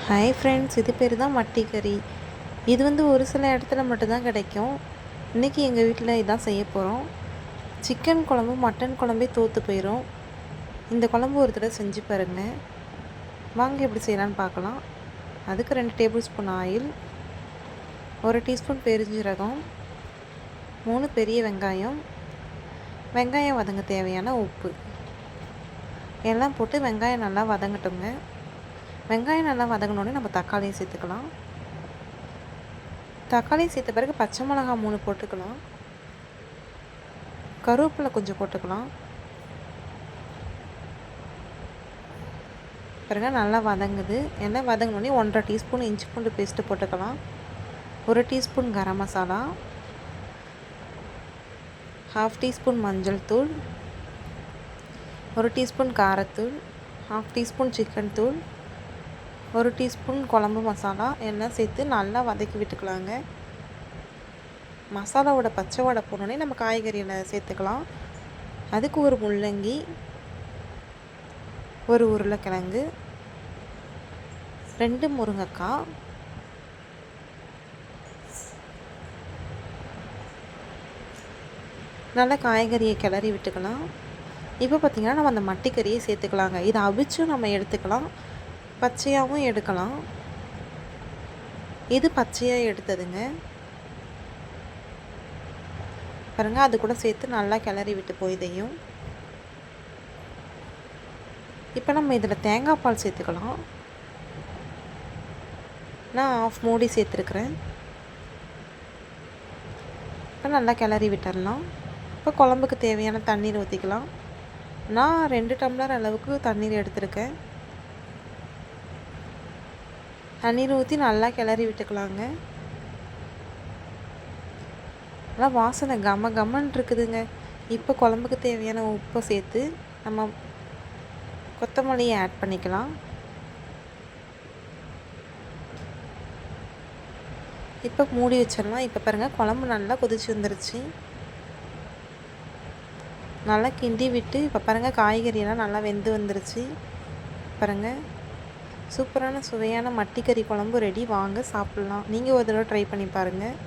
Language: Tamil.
ஹாய் ஃப்ரெண்ட்ஸ், இது பேர் தான் மட்டி கறி. இது ஒரு சில இடத்துல மட்டும்தான் கிடைக்கும். இன்றைக்கி எங்கள் வீட்டில் இதான் செய்ய போகிறோம். சிக்கன் குழம்பு மட்டன் குழம்பே தோற்று போயிடும். இந்த குழம்பு ஒரு தடவை செஞ்சு பாருங்கள். வாங்க எப்படி செய்யலான்னு பார்க்கலாம். அதுக்கு 2 டேபிள் ஸ்பூன் ஆயில், 1 டீஸ்பூன் பெருஞ்சீரகம், 3 பெரிய வெங்காயம், வெங்காயம் வதங்க தேவையான உப்பு எல்லாம் போட்டு வெங்காயம் நல்லா வதங்கட்டுங்க. வெங்காயம் நல்லா வதங்கினோடனே நம்ம தக்காளியை சேர்த்துக்கலாம். தக்காளியை சேர்த்த பிறகு பச்சை மிளகா 3 போட்டுக்கலாம். கருவேப்பிலை கொஞ்சம் போட்டுக்கலாம். பிறகு நல்லா வதங்குது. எல்லாம் வதங்கினோடனே 1.5 டீஸ்பூன் இஞ்சி பூண்டு பேஸ்ட்டு போட்டுக்கலாம். 1 டீஸ்பூன் கரம் மசாலா, 1/2 டீஸ்பூன் மஞ்சள் தூள், 1 டீஸ்பூன் காரத்தூள், 1/2 டீஸ்பூன் சிக்கன் தூள், 1 டீஸ்பூன் குழம்பு மசாலா எல்லாம் சேர்த்து நல்லா வதக்கி விட்டுக்கலாங்க. மசாலாவோட பச்சை வடை போனோடனே நம்ம காய்கறியில் சேர்த்துக்கலாம். அதுக்கு ஒரு முள்ளங்கி, ஒரு உருளைக்கிழங்கு, 2 முருங்கைக்காய், நல்லா காய்கறியை கிளறி விட்டுக்கலாம். இப்போ பார்த்திங்கன்னா நம்ம அந்த மட்டிக்கறியை சேர்த்துக்கலாங்க. இதை அவிச்சும் நம்ம எடுத்துக்கலாம், பச்சையாகவும் எடுக்கலாம். இது பச்சையாக எடுத்ததுங்க. பாருங்கள், அது கூட சேர்த்து நல்லா கிளறி விட்டு இதையும். இப்போ நம்ம இதில் தேங்காய் பால் சேர்த்துக்கலாம். நான் 1/2 மூடி சேர்த்துருக்குறேன். இப்போ நல்லா கிளறி விட்டுடலாம். இப்போ குழம்புக்கு தேவையான தண்ணீர் ஊற்றிக்கலாம். நான் 2 டம்ளர் அளவுக்கு தண்ணீர் எடுத்திருக்கேன். தண்ணீர் ஊற்றி நல்லா கிளறி விட்டுக்கலாங்க. நல்லா வாசனை கம கமன்னு இருக்குதுங்க. இப்போ குழம்புக்கு தேவையான உப்பை சேர்த்து நம்ம கொத்தமல்லியை ஆட் பண்ணிக்கலாம். இப்போ மூடி வச்சிடலாம். இப்போ பாருங்கள், குழம்பு நல்லா கொதிச்சு வந்துருச்சு. நல்லா கிண்டி விட்டு இப்போ பாருங்கள், காய்கறியெல்லாம் நல்லா வெந்து வந்துருச்சு. பாருங்கள், சூப்பரான சுவையான மட்டிக்கறி குழம்பு ரெடி. வாங்க சாப்பிட்லாம். நீங்கள் ஒரு தடவை ட்ரை பண்ணி பாருங்கள்.